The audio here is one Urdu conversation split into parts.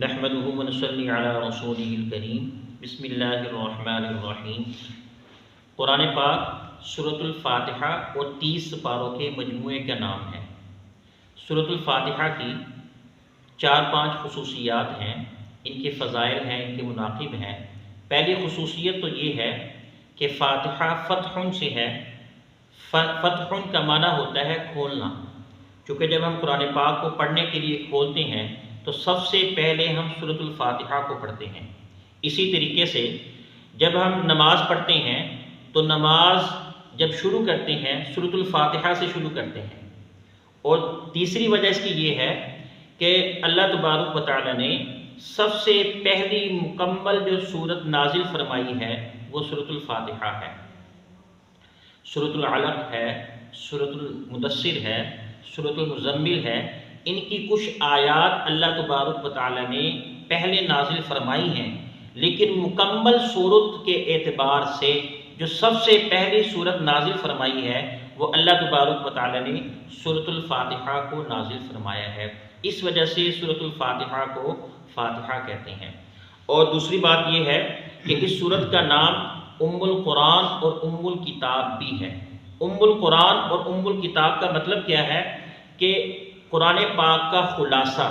نحمده ونصلي على رسوله الكريم بسم اللہ الرحمن الرحیم۔ قرآن پاک سورۃ الفاتحہ اور 30 پاروں کے مجموعے کا نام ہے۔ سورۃ الفاتحہ کی 4-5 خصوصیات ہیں، ان کے فضائل ہیں، ان کے مناقب ہیں۔ پہلی خصوصیت تو یہ ہے کہ فاتحہ فتح سے ہے۔ فتح کا معنی ہوتا ہے کھولنا، چونکہ جب ہم قرآن پاک کو پڑھنے کے لیے کھولتے ہیں تو سب سے پہلے ہم سورۃ الفاتحہ کو پڑھتے ہیں۔ اسی طریقے سے جب ہم نماز پڑھتے ہیں تو نماز جب شروع کرتے ہیں سورۃ الفاتحہ سے شروع کرتے ہیں۔ اور تیسری وجہ اس کی یہ ہے کہ اللہ تبارک و تعالی نے سب سے پہلی مکمل جو سورت نازل فرمائی ہے وہ سورۃ الفاتحہ ہے۔ سورۃ العلق ہے، سورۃ المدثر ہے، سورۃ المزمل ہے، ان کی کچھ آیات اللہ تبارک و تعالی نے پہلے نازل فرمائی ہیں، لیکن مکمل سورت کے اعتبار سے جو سب سے پہلی سورت نازل فرمائی ہے وہ اللہ تبارک و تعالی نے سورۃ الفاتحہ کو نازل فرمایا ہے۔ اس وجہ سے سورۃ الفاتحہ کو فاتحہ کہتے ہیں۔ اور دوسری بات یہ ہے کہ اس سورت کا نام ام القرآن اور ام الکتاب بھی ہے۔ ام القرآن اور ام الکتاب کا مطلب کیا ہے کہ قرآن پاک کا خلاصہ،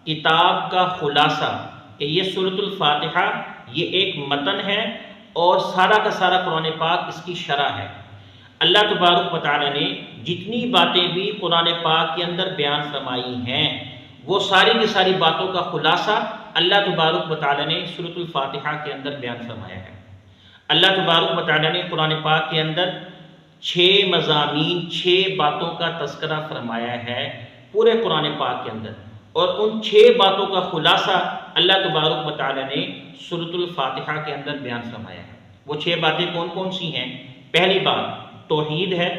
کتاب کا خلاصہ، کہ یہ سورۃ الفاتحہ یہ ایک متن ہے اور سارا کا سارا قرآن پاک اس کی شرح ہے۔ اللہ تبارک و تعالی نے جتنی باتیں بھی قرآن پاک کے اندر بیان فرمائی ہیں وہ ساری کی ساری باتوں کا خلاصہ اللہ تبارک و تعالی نے سورۃ الفاتحہ کے اندر بیان فرمایا ہے۔ اللہ تبارک و تعالی نے قرآن پاک کے اندر 6 مضامین، 6 باتوں کا تذکرہ فرمایا ہے پورے قرآن پاک کے اندر، اور ان 6 باتوں کا خلاصہ اللہ تبارک و تعالی نے سورۃ الفاتحہ کے اندر بیان فرمایا ہے۔ وہ 6 باتیں کون کون سی ہیں؟ پہلی بات توحید ہے،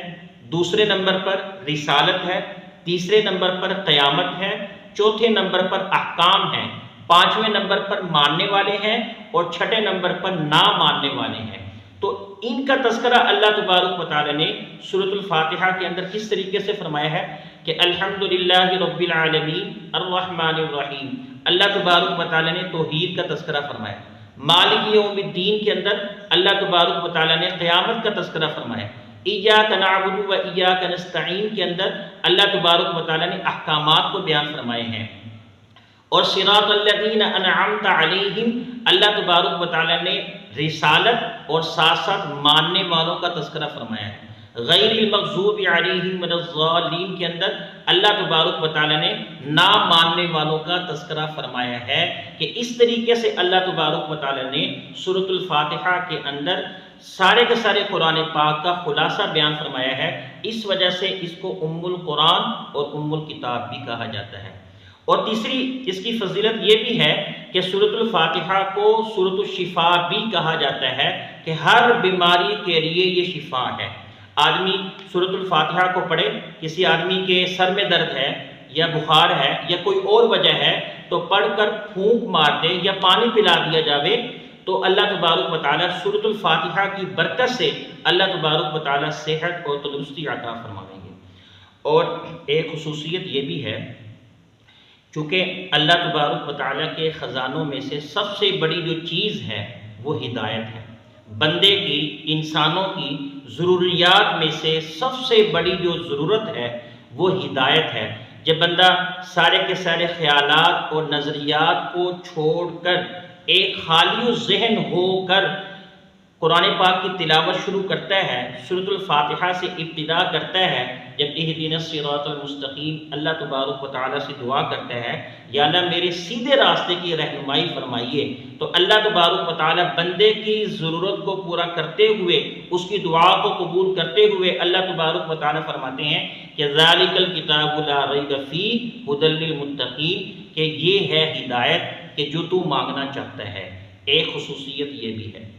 دوسرے نمبر پر رسالت ہے، تیسرے نمبر پر قیامت ہے، چوتھے نمبر پر احکام ہیں، 5ویں نمبر پر ماننے والے ہیں، اور 6ٹھے نمبر پر نہ ماننے والے ہیں۔ تو ان کا تذکرہ اللہ تبارک و تعالی نے سورۃ الفاتحہ کے اندر کس طریقے سے فرمایا ہے کہ الحمدللہ رب العالمین الرحمن الرحیم۔ اللہ تبارک و تعالی نے توحید کا تذکرہ فرمایا۔ مالک یوم الدین کے اندر اللہ تبارک و تعالی نے قیامت کا تذکرہ فرمایا۔ ایاک نعبد و ایاک نستعین کے اندر اللہ تبارک و تعالی نے احکامات کو بیان فرمائے ہیں۔ اور صراط الذین انعمت علیہم، اللہ تبارک و تعالی نے رسالت اور ساتھ ساتھ ماننے والوں کا تذکرہ فرمایا ہے۔ غیر المغضوب علیہم ولا الضالین کے اندر اللہ تبارک و تعالی نے نہ ماننے والوں کا تذکرہ فرمایا ہے کہ اس طریقے سے اللہ تبارک و تعالی نے سورۃ الفاتحہ کے اندر سارے کے سارے قرآن پاک کا خلاصہ بیان فرمایا ہے۔ اس وجہ سے اس کو ام القرآن اور ام الکتاب بھی کہا جاتا ہے۔ اور تیسری اس کی فضیلت یہ بھی ہے کہ سورۃ الفاتحہ کو سورۃ الشفاء بھی کہا جاتا ہے کہ ہر بیماری کے لیے یہ شفا ہے۔ آدمی سورۃ الفاتحہ کو پڑھے، کسی آدمی کے سر میں درد ہے یا بخار ہے یا کوئی اور وجہ ہے تو پڑھ کر پھونک مار دے یا پانی پلا دیا جاوے تو اللہ تبارک و تعالی سورۃ الفاتحہ کی برکت سے اللہ تبارک و تعالی صحت اور تندرستی عطا فرمائیں گے۔ اور ایک خصوصیت یہ بھی ہے، چونکہ اللہ تبارک و تعالیٰ کے خزانوں میں سے سب سے بڑی جو چیز ہے وہ ہدایت ہے۔ بندے کی، انسانوں کی ضروریات میں سے سب سے بڑی جو ضرورت ہے وہ ہدایت ہے۔ جب بندہ سارے کے سارے خیالات اور نظریات کو چھوڑ کر ایک خالی ذہن ہو کر قرآن پاک کی تلاوت شروع کرتا ہے، سورۃ الفاتحہ سے ابتدا کرتا ہے، جب اہدنا الصراط المستقیم اللہ تبارک و تعالیٰ سے دعا کرتا ہے یا اللہ میرے سیدھے راستے کی رہنمائی فرمائیے، تو اللہ تبارک و تعالیٰ بندے کی ضرورت کو پورا کرتے ہوئے، اس کی دعا کو قبول کرتے ہوئے اللہ تبارک و تعالیٰ فرماتے ہیں کہ ذالک الکتاب لا ریب فیہ ھدی للمتقین، کہ یہ ہے ہدایت کہ جو تو مانگنا چاہتا ہے۔ ایک خصوصیت یہ بھی ہے۔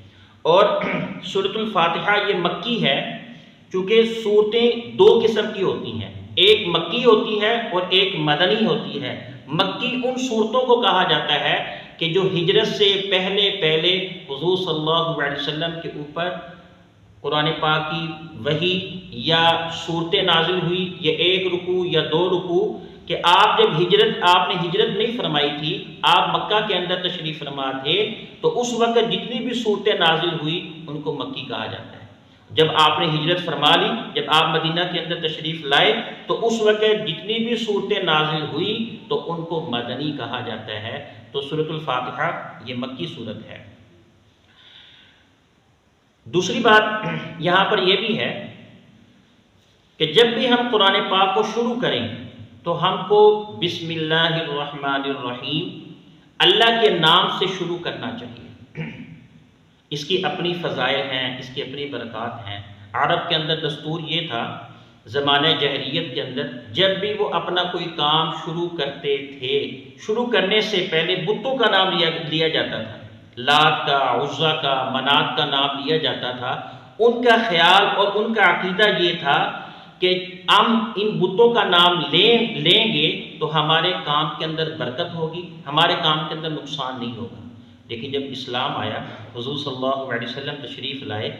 اور سورۃ الفاتحہ یہ مکی ہے، چونکہ صورتیں 2 قسم کی ہوتی ہیں، ایک مکی ہوتی ہے اور ایک مدنی ہوتی ہے۔ مکی ان صورتوں کو کہا جاتا ہے کہ جو ہجرت سے پہلے حضور صلی اللہ علیہ وسلم کے اوپر قرآن پاک کی وحی یا صورتیں نازل ہوئی، یا 1 رکوع یا 2 رکوع کہ آپ جب آپ نے ہجرت نہیں فرمائی تھی، آپ مکہ کے اندر تشریف فرما تھے، تو اس وقت جتنی بھی صورتیں نازل ہوئی ان کو مکی کہا جاتا ہے۔ جب آپ نے ہجرت فرما لی، جب آپ مدینہ کے اندر تشریف لائے، تو اس وقت جتنی بھی صورتیں نازل ہوئی تو ان کو مدنی کہا جاتا ہے۔ تو سورۃ الفاتحہ یہ مکی صورت ہے۔ دوسری بات یہاں پر یہ بھی ہے کہ جب بھی ہم قرآن پاک کو شروع کریں تو ہم کو بسم اللہ الرحمن الرحیم اللہ کے نام سے شروع کرنا چاہیے۔ اس کی اپنی فضائل ہیں، اس کی اپنی برکات ہیں۔ عرب کے اندر دستور یہ تھا زمانہ جاہلیت کے اندر، جب بھی وہ اپنا کوئی کام شروع کرتے تھے، شروع کرنے سے پہلے بتوں کا نام لیا جاتا تھا، لات کا، عزا کا، منات کا نام لیا جاتا تھا۔ ان کا خیال اور ان کا عقیدہ یہ تھا کہ ہم ان بتوں کا نام لیں گے تو ہمارے کام کے اندر برکت ہوگی، ہمارے کام کے اندر نقصان نہیں ہوگا۔ لیکن جب اسلام آیا، حضور صلی اللہ علیہ وسلم تشریف لائے،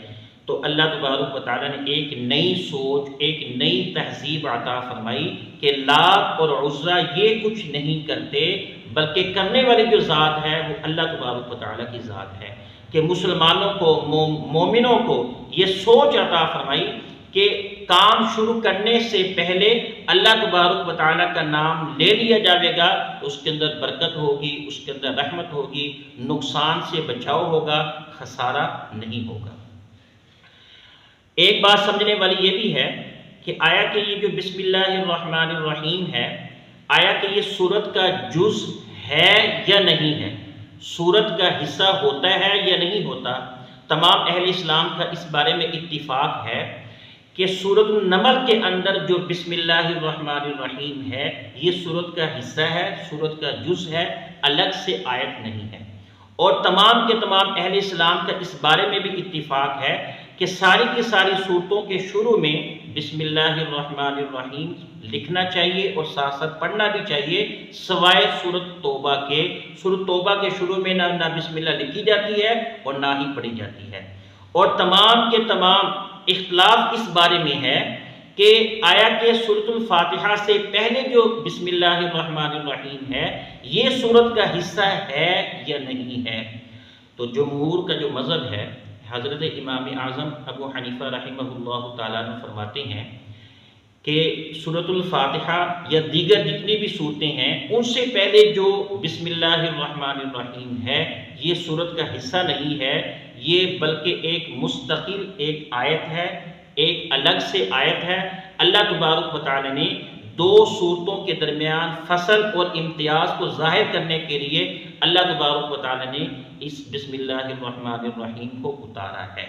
تو اللہ تبارک و تعالیٰ نے ایک نئی سوچ، ایک نئی تہذیب عطا فرمائی کہ لات اور عزا یہ کچھ نہیں کرتے، بلکہ کرنے والی جو ذات ہے وہ اللہ تبارک و تعالیٰ کی ذات ہے۔ کہ مسلمانوں کو، مومنوں کو یہ سوچ عطا فرمائی کہ کام شروع کرنے سے پہلے اللہ تبارک و تعالیٰ کا نام لے لیا جائے گا، اس کے اندر برکت ہوگی، اس کے اندر رحمت ہوگی، نقصان سے بچاؤ ہوگا، خسارہ نہیں ہوگا۔ ایک بات سمجھنے والی یہ بھی ہے کہ آیا کہ یہ جو بسم اللہ الرحمن الرحیم ہے، آیا کہ یہ سورت کا جز ہے یا نہیں ہے، سورت کا حصہ ہوتا ہے یا نہیں ہوتا؟ تمام اہل اسلام کا اس بارے میں اتفاق ہے کہ سورۃ النمل کے اندر جو بسم اللہ الرحمن الرحیم ہے یہ سورت کا حصہ ہے، سورت کا جز ہے، الگ سے آیت نہیں ہے۔ اور تمام کے تمام اہل اسلام کا اس بارے میں بھی اتفاق ہے کہ ساری کی ساری صورتوں کے شروع میں بسم اللہ الرحمن الرحیم لکھنا چاہیے اور ساتھ ساتھ پڑھنا بھی چاہیے، سوائے سورۃ توبہ کے۔ سورۃ توبہ کے شروع میں نہ بسم اللہ لکھی جاتی ہے اور نہ ہی پڑھی جاتی ہے۔ اور تمام کے تمام اختلاف اس بارے میں ہے کہ آیا کہ سورۃ الفاتحہ سے پہلے جو بسم اللہ الرحمن الرحیم ہے یہ سورت کا حصہ ہے یا نہیں ہے۔ تو جمہور کا جو مذہب ہے، حضرت امام اعظم ابو حنیفہ رحمہ اللہ تعالیٰ نے فرماتے ہیں کہ سورۃ الفاتحہ یا دیگر جتنی بھی صورتیں ہیں ان سے پہلے جو بسم اللہ الرحمن الرحیم ہے یہ سورت کا حصہ نہیں ہے، یہ بلکہ ایک مستقل ایک آیت ہے، ایک الگ سے آیت ہے۔ اللہ تبارک و تعالیٰ نے دو صورتوں کے درمیان فصل اور امتیاز کو ظاہر کرنے کے لیے اللہ تبارک و تعالیٰ نے اس بسم اللہ الرحمن الرحیم کو اتارا ہے۔